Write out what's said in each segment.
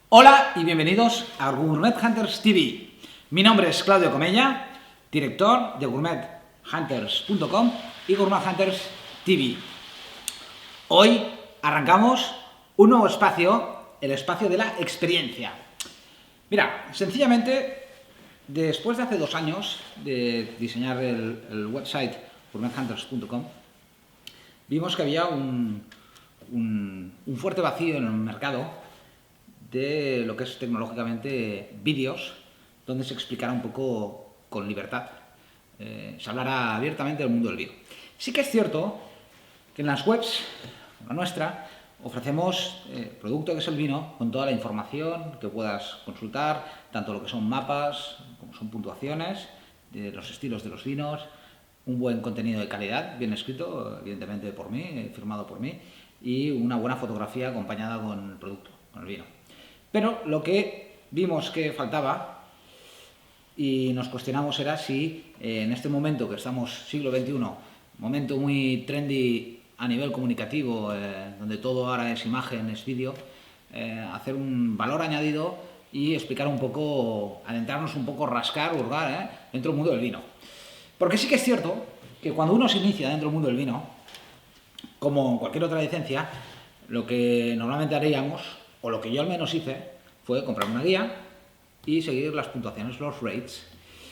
Hola y bienvenidos a Gourmet Hunters TV. Mi nombre es Claudio Comella, director de gourmethunters.com y Gourmet Hunters TV. Hoy arrancamos un nuevo espacio, el espacio de la experiencia. Mira, sencillamente, después de hace 2 años de diseñar el website gourmethunters.com, vimos que había un fuerte vacío en el mercado de lo que es tecnológicamente vídeos, donde se explicara un poco con libertad, se hablará abiertamente del mundo del vino. Sí que es cierto que en las webs, la nuestra, ofrecemos producto que es el vino con toda la información que puedas consultar, tanto lo que son mapas como son puntuaciones de los estilos de los vinos, un buen contenido de calidad, bien escrito, evidentemente por mí, firmado por mí, y una buena fotografía acompañada con el producto, con el vino. Pero lo que vimos que faltaba y nos cuestionamos era si en este momento que estamos siglo XXI, momento muy trendy a nivel comunicativo, donde todo ahora es imagen, es vídeo, hacer un valor añadido y explicar un poco, adentrarnos un poco, rascar, hurgar dentro del mundo del vino. Porque sí que es cierto que cuando uno se inicia dentro del mundo del vino, como cualquier otra licencia, lo que normalmente haríamos, o lo que yo al menos hice, fue comprar una guía y seguir las puntuaciones, los rates.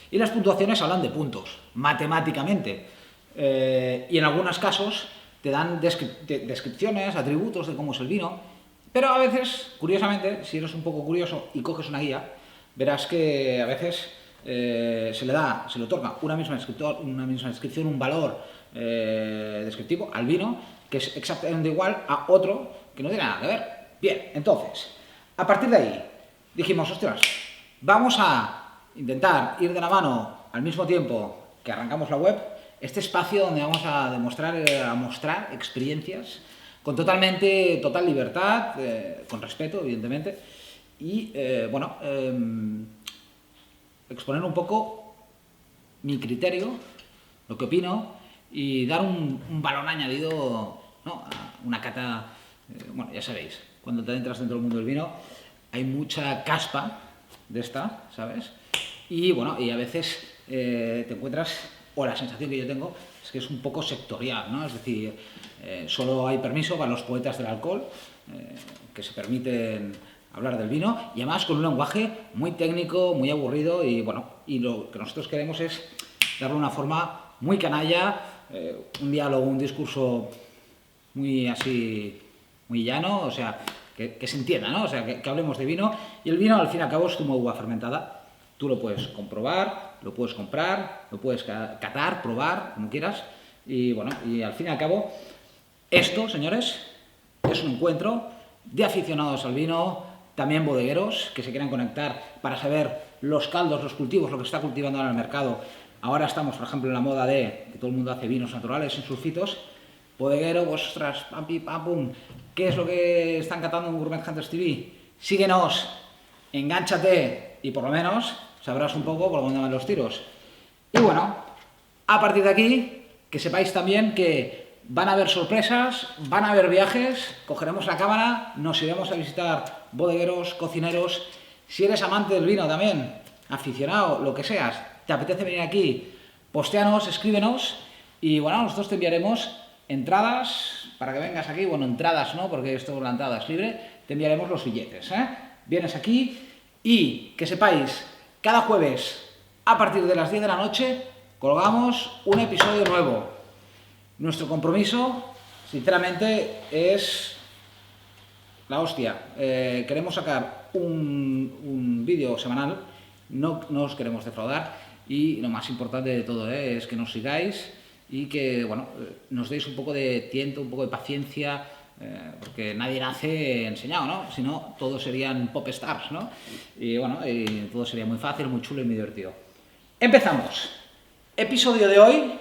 Y las puntuaciones hablan de puntos, matemáticamente. Y en algunos casos te dan descripciones, atributos de cómo es el vino, pero a veces, curiosamente, si eres un poco curioso y coges una guía, verás que a veces se le otorga una misma descripción, un valor descriptivo al vino, que es exactamente igual a otro que no tiene nada que ver. Bien, entonces, a partir de ahí, dijimos, ostras, vamos a intentar ir de la mano al mismo tiempo que arrancamos la web, este espacio donde vamos a mostrar experiencias con total libertad, con respeto, evidentemente, y, exponer un poco mi criterio, lo que opino, y dar un valor añadido, ¿no?, a una cata. Bueno, ya sabéis, cuando te adentras dentro del mundo del vino hay mucha caspa de esta, ¿sabes? Y bueno, y a veces te encuentras, o la sensación que yo tengo, es que es un poco sectorial, ¿no? Es decir, solo hay permiso para los poetas del alcohol, que se permiten hablar del vino, y además con un lenguaje muy técnico, muy aburrido, y bueno, y lo que nosotros queremos es darle una forma muy canalla, un diálogo, un discurso muy así, muy llano, o sea, que se entienda, ¿no? O sea, que hablemos de vino, y el vino al fin y al cabo es como uva fermentada. Tú lo puedes comprobar, lo puedes comprar, lo puedes catar, probar, como quieras, y bueno, y al fin y al cabo, esto, señores, es un encuentro de aficionados al vino, también bodegueros que se quieran conectar para saber los caldos, los cultivos, lo que se está cultivando ahora en el mercado. Ahora estamos, por ejemplo, en la moda de que todo el mundo hace vinos naturales sin sulfitos. Bodeguero, ostras, pam, pam, pum, ¿qué es lo que están catando en Gourmet Hunters TV? Síguenos, engánchate y por lo menos sabrás un poco por dónde van los tiros. Y bueno, a partir de aquí, que sepáis también que van a haber sorpresas, van a haber viajes, cogeremos la cámara, nos iremos a visitar bodegueros, cocineros. Si eres amante del vino también, aficionado, lo que seas, te apetece venir aquí, postéanos, escríbenos y bueno, nosotros te enviaremos entradas para que vengas aquí. Bueno, entradas no, porque esto la entrada es libre, te enviaremos los billetes, Vienes aquí y que sepáis, cada jueves a partir de las 10 de la noche colgamos un episodio nuevo. Nuestro compromiso, sinceramente, es la hostia. Queremos sacar un vídeo semanal, no os queremos defraudar y lo más importante de todo es que nos sigáis y que bueno, nos deis un poco de tiento, un poco de paciencia, porque nadie nace enseñado, ¿no? Si no, todos serían pop stars, ¿no? Y bueno, y todo sería muy fácil, muy chulo y muy divertido. Empezamos. Episodio de hoy: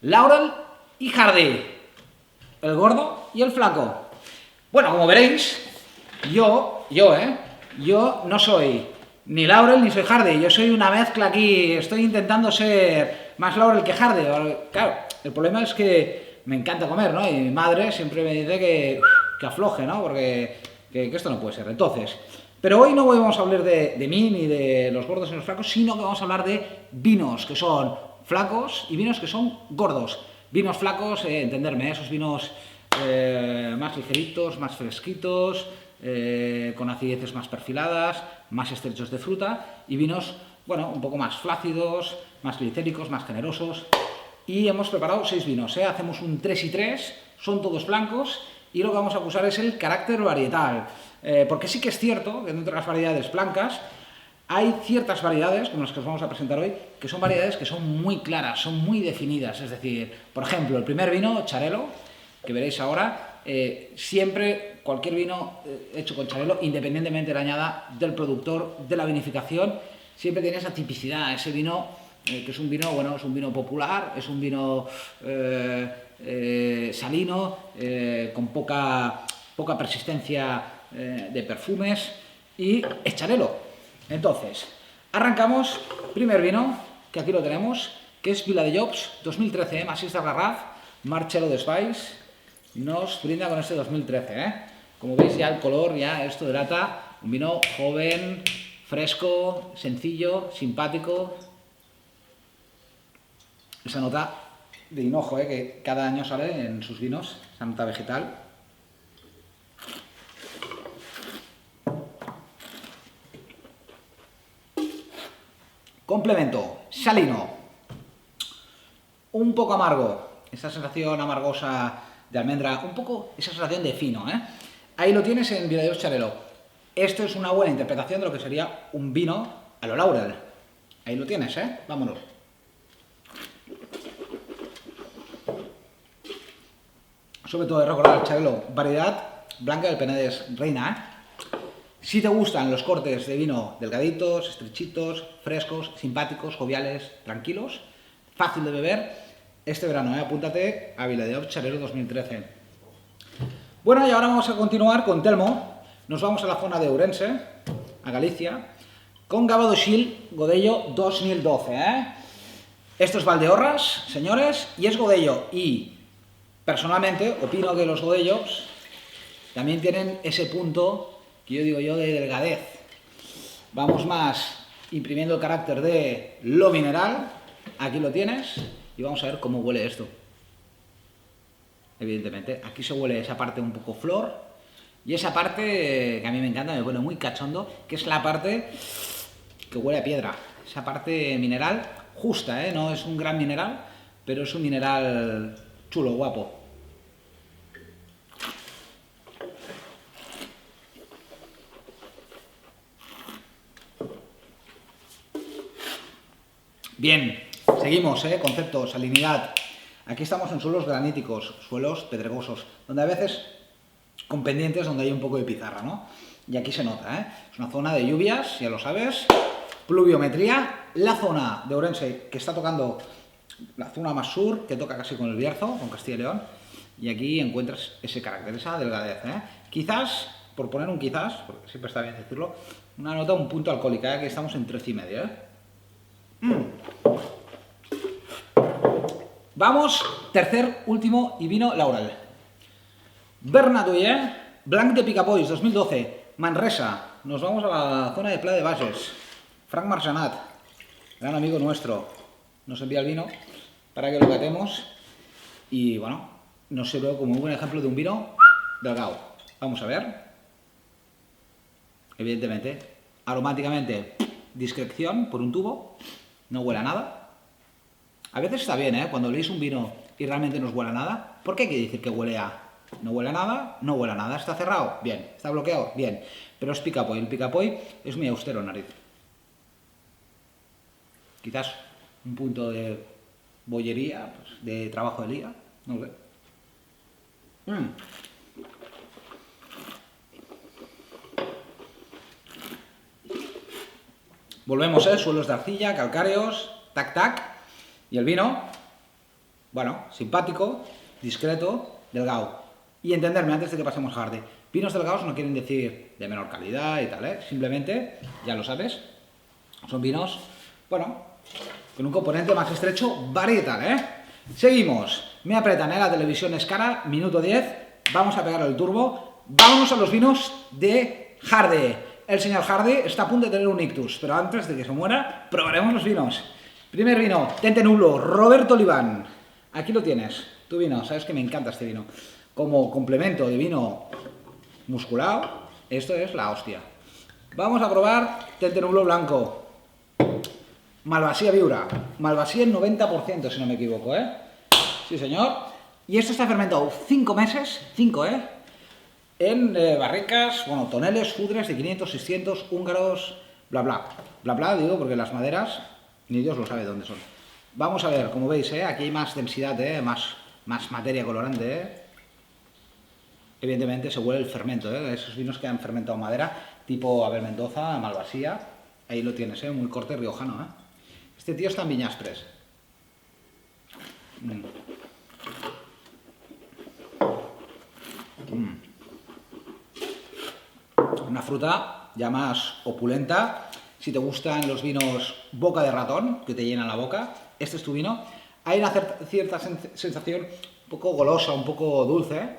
Laurel y Hardy, el gordo y el flaco. Bueno, como veréis, yo no soy ni Laurel ni soy Hardy, yo soy una mezcla aquí, estoy intentando ser más Laurel que Hardy. Claro, el problema es que me encanta comer, ¿no? Y mi madre siempre me dice que afloje, ¿no? Porque que esto no puede ser. Entonces, pero hoy no vamos a hablar de mí ni de los gordos y los flacos, sino que vamos a hablar de vinos que son flacos y vinos que son gordos. Vinos flacos, entenderme, esos vinos más ligeritos, más fresquitos, con acideces más perfiladas, más estrechos de fruta, y vinos, bueno, un poco más flácidos, más glicéricos, más generosos. Y hemos preparado 6 vinos, hacemos un 3 y 3, son todos blancos, y lo que vamos a acusar es el carácter varietal. Porque sí que es cierto que dentro de las variedades blancas hay ciertas variedades, como las que os vamos a presentar hoy, que son variedades que son muy claras, son muy definidas. Es decir, por ejemplo, el primer vino, Xarel·lo, que veréis ahora, siempre cualquier vino hecho con Xarel·lo, independientemente de la añada del productor, de la vinificación, siempre tiene esa tipicidad, ese vino que es un vino, bueno, es un vino popular, es un vino salino, con poca persistencia de perfumes, y es Xarel·lo. Entonces, arrancamos. Primer vino, que aquí lo tenemos, que es Viladejobs 2013, Massís del Garraf, Marcelo Desvalls, nos brinda con este 2013, Como veis ya el color, ya esto delata un vino joven, fresco, sencillo, simpático. Esa nota de hinojo, que cada año sale en sus vinos, esa nota vegetal. Complemento, salino, un poco amargo, esa sensación amargosa de almendra, un poco esa sensación de fino, Ahí lo tienes en Viladejobs Xarel·lo. Esto es una buena interpretación de lo que sería un vino a lo Laurel. Ahí lo tienes, vámonos. Sobre todo de recordar, Xarel·lo, variedad blanca del Penedès, reina, Si te gustan los cortes de vino delgaditos, estrechitos, frescos, simpáticos, joviales, tranquilos, fácil de beber, este verano, apúntate a Viladejobs Xarel·lo 2013. Bueno, y ahora vamos a continuar con Telmo. Nos vamos a la zona de Ourense, a Galicia, con Cava d'Oixil Godello 2012. Esto es Valdeorras, señores, y es Godello. Y personalmente opino que los Godellos también tienen ese punto que yo digo de delgadez. Vamos más imprimiendo el carácter de lo mineral. Aquí lo tienes y vamos a ver cómo huele esto. Evidentemente, aquí se huele esa parte un poco flor y esa parte que a mí me encanta, me pone muy cachondo, que es la parte que huele a piedra. Esa parte mineral justa, no es un gran mineral, pero es un mineral chulo, guapo. Bien, seguimos, concepto, salinidad. Aquí estamos en suelos graníticos, suelos pedregosos, donde a veces con pendientes donde hay un poco de pizarra, ¿no? Y aquí se nota, Es una zona de lluvias, ya lo sabes, pluviometría, la zona de Ourense que está tocando la zona más sur, que toca casi con el Bierzo, con Castilla y León, y aquí encuentras ese carácter, esa delgadez, Quizás, por poner un quizás, porque siempre está bien decirlo, una nota un punto alcohólica, aquí estamos en 13,5, Vamos, tercer, último y vino Laurel. Bernatouillet, Blanc de Picapolls 2012, Manresa. Nos vamos a la zona de Pla de Bages. Frank Marjanat, gran amigo nuestro, nos envía el vino para que lo catemos y bueno, nos sirve como un buen ejemplo de un vino delgado. Vamos a ver. Evidentemente, aromáticamente, discreción por un tubo, no huele a nada. A veces está bien, cuando leéis un vino y realmente no os huele a nada, ¿por qué hay que decir que huele a? No huele a nada, no huele a nada. ¿Está cerrado? Bien. ¿Está bloqueado? Bien. Pero es picapoy. El picapoy es muy austero en nariz. Quizás un punto de bollería, pues, de trabajo de liga, no lo sé. Volvemos, suelos de arcilla, calcáreos, tac. Y el vino, bueno, simpático, discreto, delgado. Y entenderme antes de que pasemos a Hardy. Vinos delgados no quieren decir de menor calidad y tal, Simplemente, ya lo sabes, son vinos, bueno, con un componente más estrecho varietal, Seguimos. me apretan, la televisión es cara, minuto 10, vamos a pegar el turbo, vámonos a los vinos de Hardy. El señor Hardy está a punto de tener un ictus, pero antes de que se muera, probaremos los vinos. Primer vino, Tente Nublo, Roberto Oliván. Aquí lo tienes, tu vino, sabes que me encanta este vino. Como complemento de vino musculado, esto es la hostia. Vamos a probar Tente Nublo blanco. Malvasía Viura, Malvasía en 90%, si no me equivoco, Sí, señor. Y esto está fermentado 5 meses, 5, en barricas, bueno, toneles, fudres de 500, 600, húngaros, bla, bla. Bla, bla, digo, porque las maderas, ni Dios lo sabe dónde son. Vamos a ver, como veis, aquí hay más densidad, más materia colorante, Evidentemente se huele el fermento, esos vinos que han fermentado madera, tipo Abel Mendoza, Malvasía. Ahí lo tienes, muy corte riojano, Este tío está en Viñaspres. Una fruta ya más opulenta. Si te gustan los vinos boca de ratón, que te llenan la boca, este es tu vino. Hay una cierta sensación un poco golosa, un poco dulce,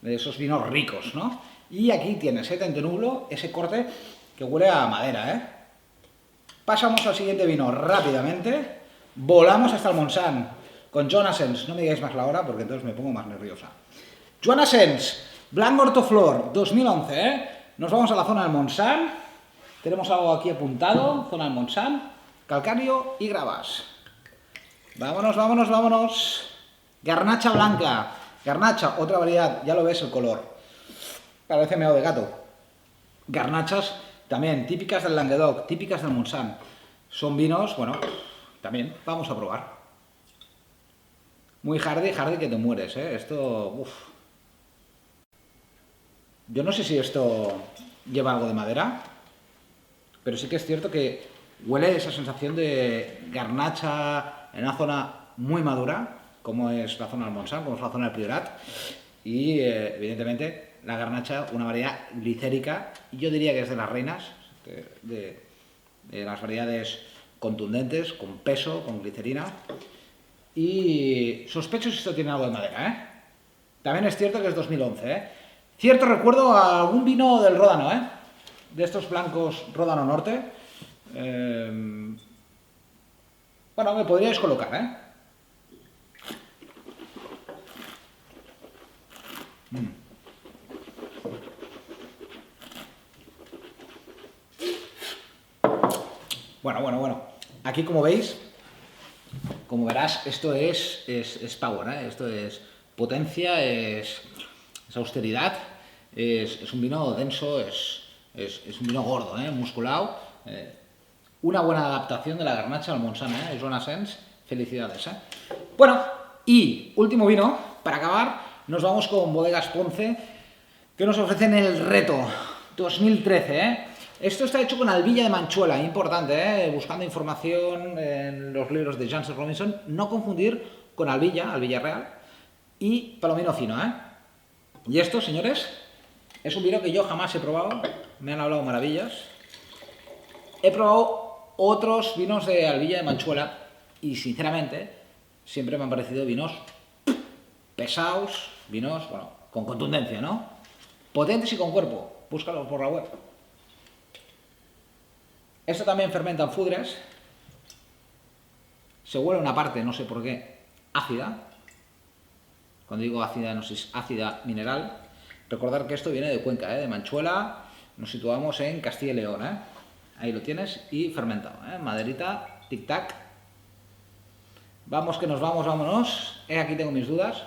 de esos vinos ricos, ¿no? Y aquí tienes, Tente Nublo, ese corte que huele a madera, Pasamos al siguiente vino rápidamente. Volamos hasta el Montsant con Joan Asens. No me digáis más la hora porque entonces me pongo más nerviosa. Joan Asens, Blanc Hortoflor, 2011, Nos vamos a la zona del Montsant. Tenemos algo aquí apuntado, zona del Montsant, calcario y gravas. Vámonos, vámonos, vámonos. Garnacha blanca. Garnacha, otra variedad, ya lo ves el color. Parece meado de gato. Garnachas también, típicas del Languedoc, típicas del Montsant. Son vinos, bueno, también vamos a probar. Muy Hardy, Hardy que te mueres, Esto, uff. Yo no sé si esto lleva algo de madera, pero sí que es cierto que huele esa sensación de garnacha en una zona muy madura, como es la zona del Montsant, como es la zona del Priorat, y evidentemente la garnacha, una variedad glicérica, yo diría que es de las reinas, de las variedades contundentes, con peso, con glicerina, y sospecho si esto tiene algo de madera, También es cierto que es 2011, Cierto recuerdo a algún vino del Ródano, de estos blancos Ródano Norte. Bueno, me podríais colocar, Bueno. Aquí, como veis, como verás, esto es power, Esto es potencia, es austeridad, es un vino denso, es un vino gordo, musculado. Una buena adaptación de la garnacha al Montsant, Joan Asens, felicidades, Bueno, y último vino, para acabar, nos vamos con Bodegas Ponce, que nos ofrecen el reto 2013, Esto está hecho con albilla de Manchuela, importante, buscando información en los libros de Jansen Robinson, no confundir con albilla real, y palomino fino, Y esto, señores, es un vino que yo jamás he probado, me han hablado maravillas. He probado otros vinos de albilla de Manchuela y, sinceramente, siempre me han parecido vinos pesados, vinos, bueno, con contundencia, ¿no? Potentes y con cuerpo, búscalos por la web. Esto también fermenta en fudres. Se huele una parte, no sé por qué, ácida. Cuando digo ácida, no sé si es ácida mineral. Recordar que esto viene de Cuenca, de Manchuela. Nos situamos en Castilla y León, Ahí lo tienes, y fermentado, maderita, tic-tac. Vamos que nos vamos, vámonos. Aquí tengo mis dudas.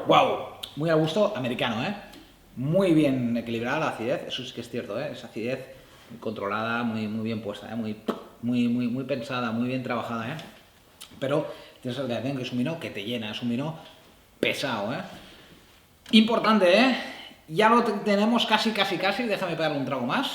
¡Wow! Muy a gusto, americano, Muy bien equilibrada la acidez, eso sí que es cierto, Esa acidez muy controlada, muy bien puesta, muy pensada, muy bien trabajada, Pero tienes la sensación que es un vino que te llena, es un vino pesado, Importante, Ya lo tenemos casi, déjame pegarle un trago más.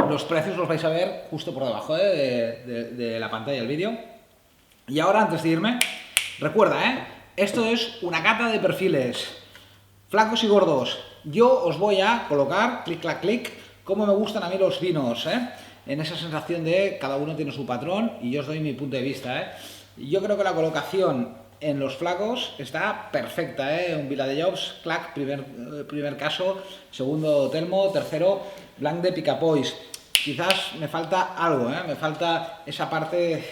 Los precios los vais a ver justo por debajo de la pantalla del vídeo. Y ahora, antes de irme, recuerda, esto es una cata de perfiles, flacos y gordos. Yo os voy a colocar, clic, clac, clic, cómo me gustan a mí los vinos, en esa sensación de cada uno tiene su patrón y yo os doy mi punto de vista. Yo creo que la colocación en los flacos está perfecta, un Vila de Jobs, clac, primer caso, segundo Telmo, tercero Blanc de Picapois. Quizás me falta algo, me falta esa parte,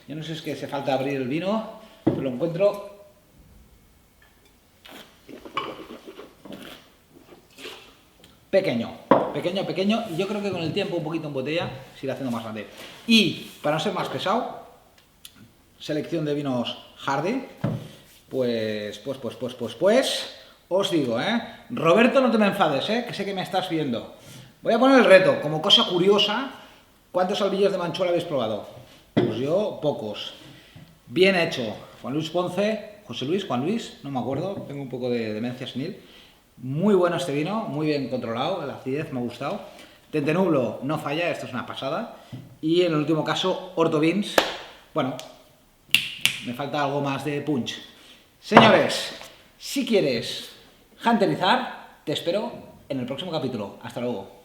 yo no sé si es que se falta abrir el vino, pero lo encuentro pequeño, y yo creo que con el tiempo un poquito en botella se irá haciendo más grande. Y para no ser más pesado, selección de vinos Hardy, pues, os digo, Roberto, no te me enfades, que sé que me estás viendo. Voy a poner el reto, como cosa curiosa, ¿cuántos albillos de Manchuela habéis probado? Pues yo, pocos. Bien hecho. Juan Luis Ponce, Juan Luis, no me acuerdo, tengo un poco de demencia senil. Muy bueno este vino, muy bien controlado, la acidez me ha gustado. Tentenublo no falla, esto es una pasada. Y en el último caso, Orto Vins, bueno, me falta algo más de punch. Señores, si quieres hunterizar, te espero en el próximo capítulo. Hasta luego.